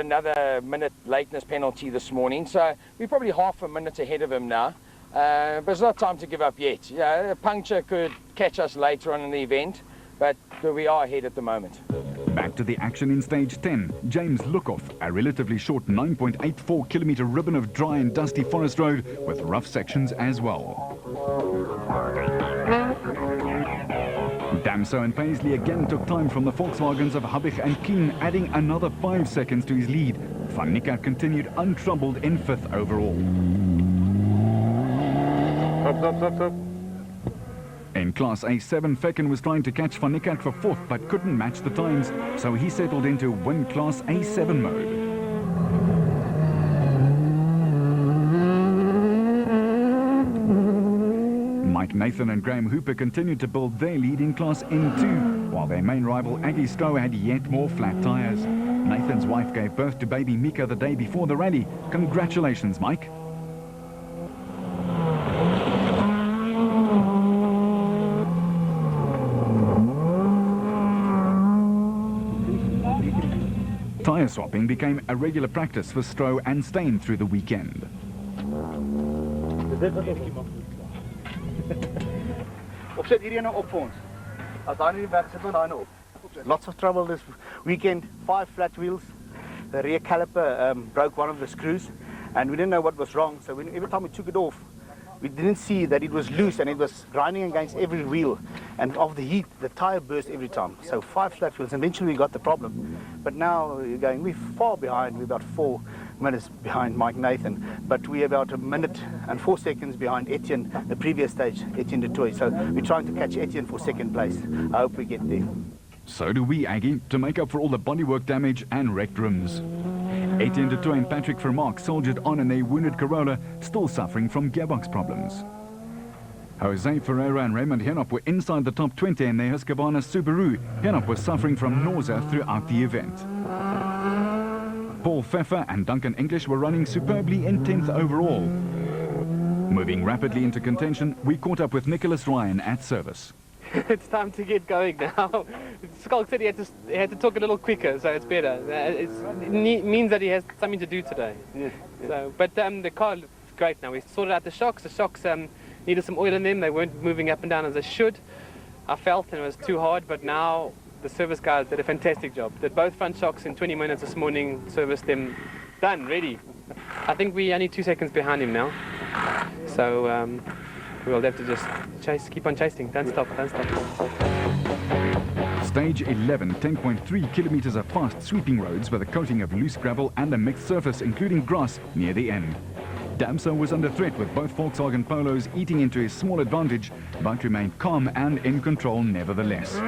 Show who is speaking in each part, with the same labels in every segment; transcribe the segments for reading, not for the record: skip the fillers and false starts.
Speaker 1: Another minute lateness penalty this morning, so we're probably half a minute ahead of him now. But it's not time to give up yet. A puncture could catch us later on in the event, but we are ahead at the moment.
Speaker 2: Back to the action in stage 10. James Lookoff, a relatively short 9.84 kilometer ribbon of dry and dusty forest road with rough sections as well. Damso and Paisley again took time from the Volkswagens of Habbig and Keen, adding another 5 seconds to his lead. Van Niekerk continued untroubled in 5th overall.
Speaker 3: Stop.
Speaker 2: In Class A7, Fecken was trying to catch Van Niekerk for 4th but couldn't match the times, so he settled into win Class A7 mode. Mike Nathan and Graham Hooper continued to build their lead in Class N2, while their main rival Aggie Stroh had yet more flat tyres. Nathan's wife gave birth to baby Mika the day before the rally. Congratulations, Mike. Tyre swapping became a regular practice for Stroh and Steyn through the weekend.
Speaker 4: Lots of trouble this weekend. 5 flat wheels. The rear caliper broke one of the screws, and we didn't know what was wrong. So every time we took it off, we didn't see that it was loose and it was grinding against every wheel. And of the heat, the tire burst every time. So 5 flat wheels. Eventually we got the problem. But now we're far behind. We're about 4 minutes behind Mike Nathan. But we're about 1 minute and 4 seconds behind Etienne, the previous stage, Etienne de Toy. So we're trying to catch Etienne for 2nd place. I hope we get there.
Speaker 2: So do we, Aggie, to make up for all the bodywork damage and wrecked rims. Etienne de Toy and Patrick Vermaak soldiered on in their wounded Corolla, still suffering from gearbox problems. Jose Ferreira and Raymond Henop were inside the top 20 in their Husqvarna Subaru. Henop was suffering from nausea throughout the event. Paul Pfeffer and Duncan English were running superbly in 10th overall. Moving rapidly into contention, we caught up with Nicholas Ryan at service.
Speaker 5: It's time to get going now. Skulk said he had to talk a little quicker, so it's better. It means that he has something to do today.
Speaker 4: Yes.
Speaker 5: So, but the car looks great now. We sorted out the shocks. The shocks needed some oil in them. They weren't moving up and down as they should. I felt and it was too hard, but now the service guys did a fantastic job. Did both front shocks in 20 minutes this morning, serviced them, done, ready. I think we're only 2 seconds behind him now. So we'll have to just keep on chasing. Don't stop.
Speaker 2: Stage 11, 10.3 kilometers of fast sweeping roads with a coating of loose gravel and a mixed surface, including grass, near the end. Damso was under threat with both Volkswagen Polos eating into his small advantage, but remained calm and in control nevertheless.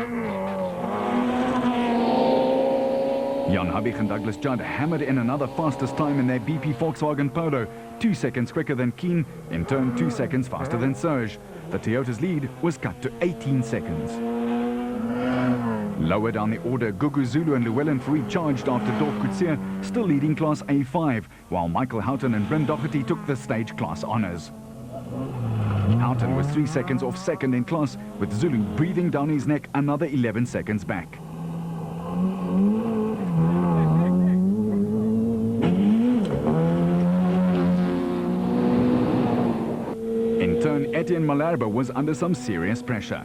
Speaker 2: Jan Habbig and Douglas Judd hammered in another fastest time in their BP Volkswagen Polo, 2 seconds quicker than Keen, in turn 2 seconds faster than Serge. The Toyota's lead was cut to 18 seconds. Lower down the order, Gugu Zulu and Llewellyn Fourie charged after Dorf Coetzee, still leading Class A5, while Michael Houghton and Bryn Doherty took the stage class honours. Houghton was 3 seconds off second in class, with Zulu breathing down his neck another 11 seconds back. In turn, Etienne Malherbe was under some serious pressure.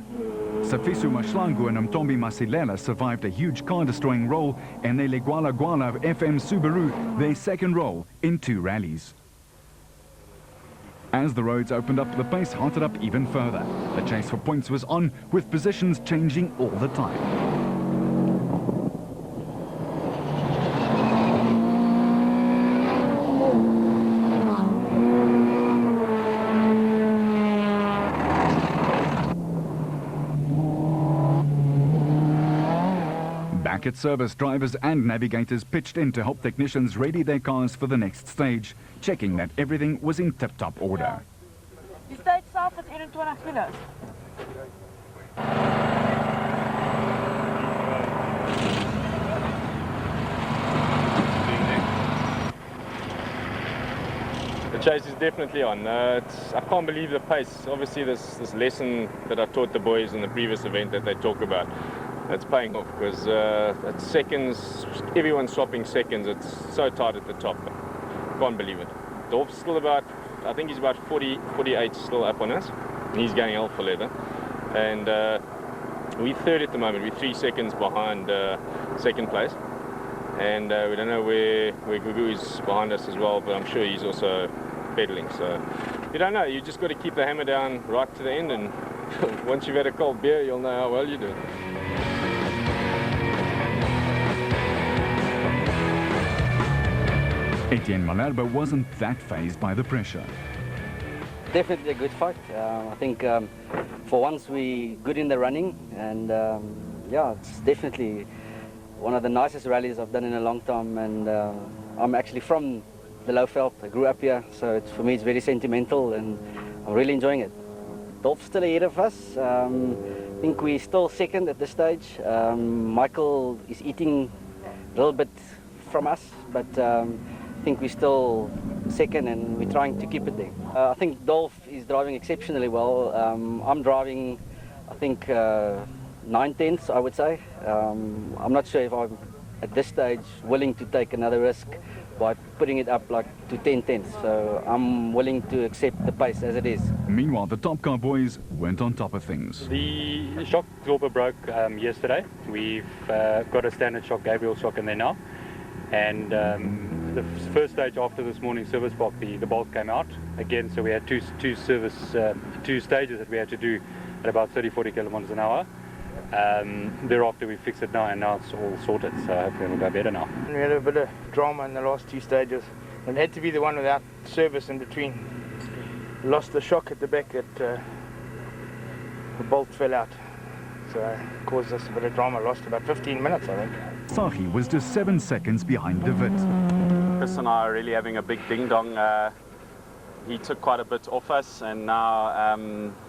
Speaker 2: Safiso Mashlangu and Mtombi Masilela survived a huge car-destroying roll in the Legwala Gwala FM Subaru, their second roll in 2 rallies. As the roads opened up, the pace hotted up even further. The chase for points was on, with positions changing all the time. Back at service, drivers and navigators pitched in to help technicians ready their cars for the next stage, checking that everything was in tip-top order.
Speaker 6: Die tyd self is 21 minutes.
Speaker 3: The chase is definitely on. I can't believe the pace. Obviously this lesson that I taught the boys in the previous event that they talk about. That's paying off because at seconds, everyone's swapping seconds. It's so tight at the top. Can't believe it. Dolph's still about, I think he's about 40, 48 still up on us. He's going hell for leather. And we're third at the moment. We're 3 seconds behind second place. And we don't know where Gugu is behind us as well, but I'm sure he's also pedaling. So you don't know. You just got to keep the hammer down right to the end, and once you've had a cold beer, you'll know how well you do.
Speaker 2: Etienne Malherbe wasn't that fazed by the pressure.
Speaker 7: Definitely a good fight. I think for once we good in the running, and yeah, it's definitely one of the nicest rallies I've done in a long time. And I'm actually from the Lowveld. I grew up here, so for me it's very sentimental, and I'm really enjoying it. Dolph's still ahead of us. I think we're still second at this stage. Michael is eating a little bit from us, but I think we're still second, and we're trying to keep it there. I think Dolph is driving exceptionally well. I'm driving, I think, 9/10, I would say. I'm not sure if I'm, at this stage, willing to take another risk by putting it up like to 10/10. So I'm willing to accept the pace as it is.
Speaker 2: Meanwhile, the top car boys went on top of things.
Speaker 8: The shock absorber broke yesterday. We've got a standard shock, Gabriel shock in there now. And the first stage after this morning's service block, the bolt came out again, so we had two stages that we had to do at about 30-40 kilometers an hour. Thereafter we fixed it now, and now it's all sorted, so hopefully it'll go better now.
Speaker 9: We had a bit of drama in the last 2 stages. It had to be the one without service in between. Lost the shock at the back, the bolt fell out. So it caused us a bit of drama, lost about 15 minutes, I think.
Speaker 2: Sahi was just 7 seconds behind De Wit.
Speaker 10: Chris and I are really having a big ding-dong. He took quite a bit off us, and now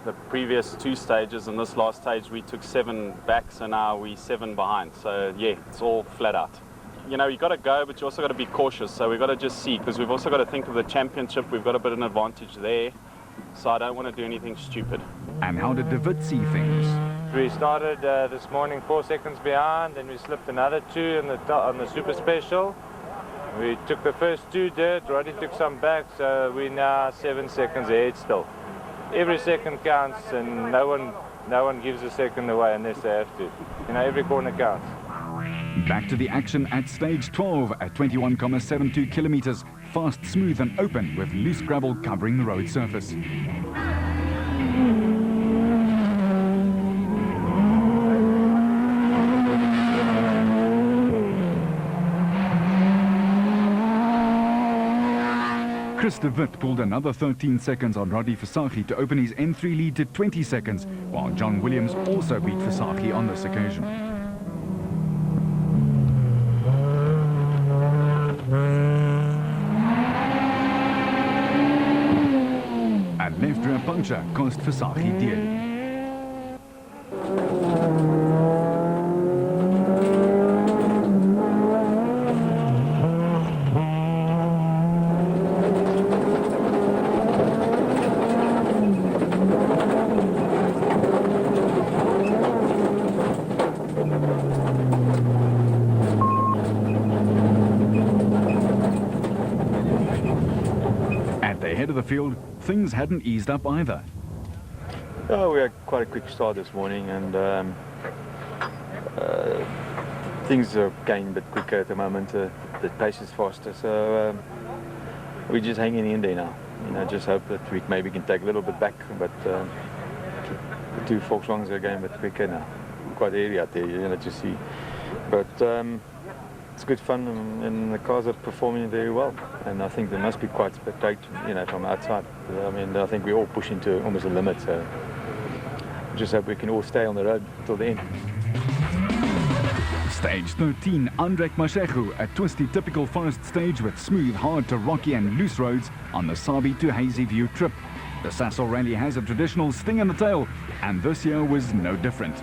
Speaker 10: the previous 2 stages and this last stage we took 7 back, so now we're 7 behind. So yeah, it's all flat out. You know, you've got to go, but you also got to be cautious, so we've got to just see, because we've also got to think of the championship. We've got a bit of an advantage there, so I don't want to do anything stupid.
Speaker 2: And how did De Wit see things?
Speaker 11: We started this morning 4 seconds behind, and we slipped another 2 on the super special. We took the first 2 dirt, Roddy took some back, so we're now 7 seconds ahead still. Every second counts, and no one gives a second away unless they have to. You know, every corner counts.
Speaker 2: Back to the action at stage 12 at 21.72 kilometers. Fast, smooth and open with loose gravel covering the road surface. Chris de Wit pulled another 13 seconds on Roddy Visagie to open his N3 lead to 20 seconds, while John Williams also beat Visagie on this occasion. A left rear puncture cost Visagie dearly. Head of the field, things hadn't eased up either.
Speaker 12: Oh, we had quite a quick start this morning, and things are going a bit quicker at the moment. The pace is faster, so we're just hanging in there now. You know, just hope that we maybe can take a little bit back, but the 2 Volkswagens are going a bit quicker now. Quite airy out there, you know, to see. But it's good fun, and the cars are performing very well, and I think they must be quite spectacular, you know, from outside. I mean, I think we're all pushing to almost a limit, so just hope we can all stay on the road till the end.
Speaker 2: Stage 13, Andrek Mashegu, a twisty typical forest stage with smooth, hard to rocky and loose roads on the Sabi to Hazy View trip. The Sasol Rally has a traditional sting in the tail, and this year was no different.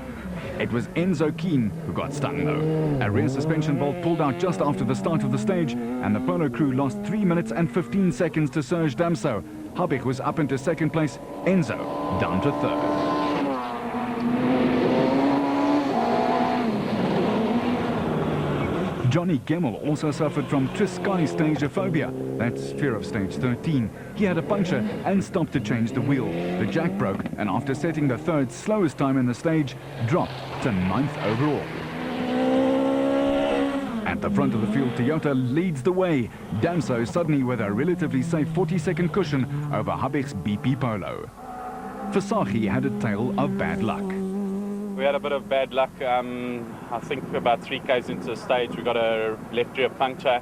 Speaker 2: It was Enzo Keen who got stung though. A rear suspension bolt pulled out just after the start of the stage, and the polo crew lost 3 minutes and 15 seconds to Serge Damso. Habig was up into second place, Enzo down to third. Johnny Gemmell also suffered from Triscai stageophobia, that's fear of stage 13. He had a puncture and stopped to change the wheel. The jack broke, and after setting the third slowest time in the stage, dropped to 9th overall. At the front of the field, Toyota leads the way. Damso suddenly with a relatively safe 40-second cushion over Habek's BP Polo. Versaghi had a tale of bad luck.
Speaker 10: We had a bit of bad luck. I think about 3 k's into the stage we got a left rear puncture,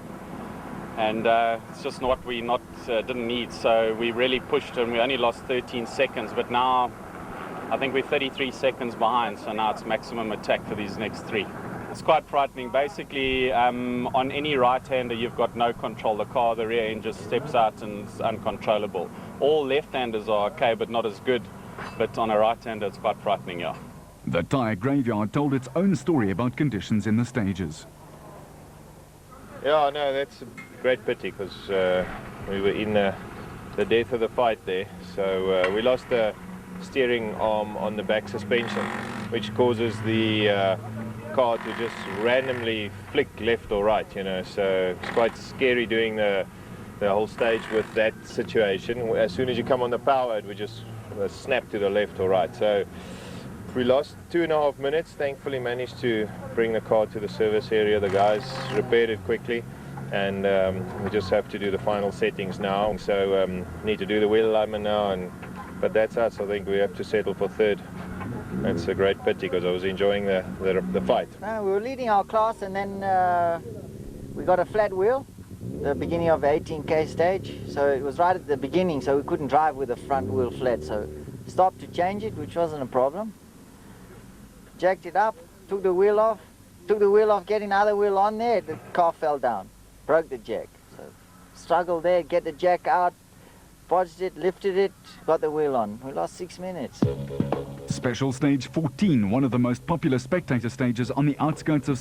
Speaker 10: and it's just what we didn't need. So we really pushed and we only lost 13 seconds. But now I think we're 33 seconds behind. So now it's maximum attack for these next 3. It's quite frightening. Basically, on any right-hander, you've got no control. The car, the rear end just steps out and it's uncontrollable. All left-handers are okay, but not as good. But on a right-hander, it's quite frightening, yeah.
Speaker 2: The tyre graveyard told its own story about conditions in the stages.
Speaker 11: Yeah, no, that's a great pity because we were in the death of the fight there. So we lost the steering arm on the back suspension, which causes the car to just randomly flick left or right, you know. So it's quite scary doing the whole stage with that situation. As soon as you come on the power, it would just snap to the left or right. So we lost 2.5 minutes. Thankfully managed to bring the car to the service area. The guys repaired it quickly, and we just have to do the final settings now. So need to do the wheel alignment now, but that's us. I think we have to settle for 3rd. That's a great pity because I was enjoying the fight.
Speaker 13: We were leading our class, and then we got a flat wheel, the beginning of the 18k stage. So it was right at the beginning, so we couldn't drive with the front wheel flat. So stopped to change it, which wasn't a problem. Jacked it up, took the wheel off, getting the other wheel on there, the car fell down, broke the jack. So struggled there, get the jack out, bodged it, lifted it, got the wheel on. We lost 6 minutes.
Speaker 2: Special Stage 14, one of the most popular spectator stages on the outskirts of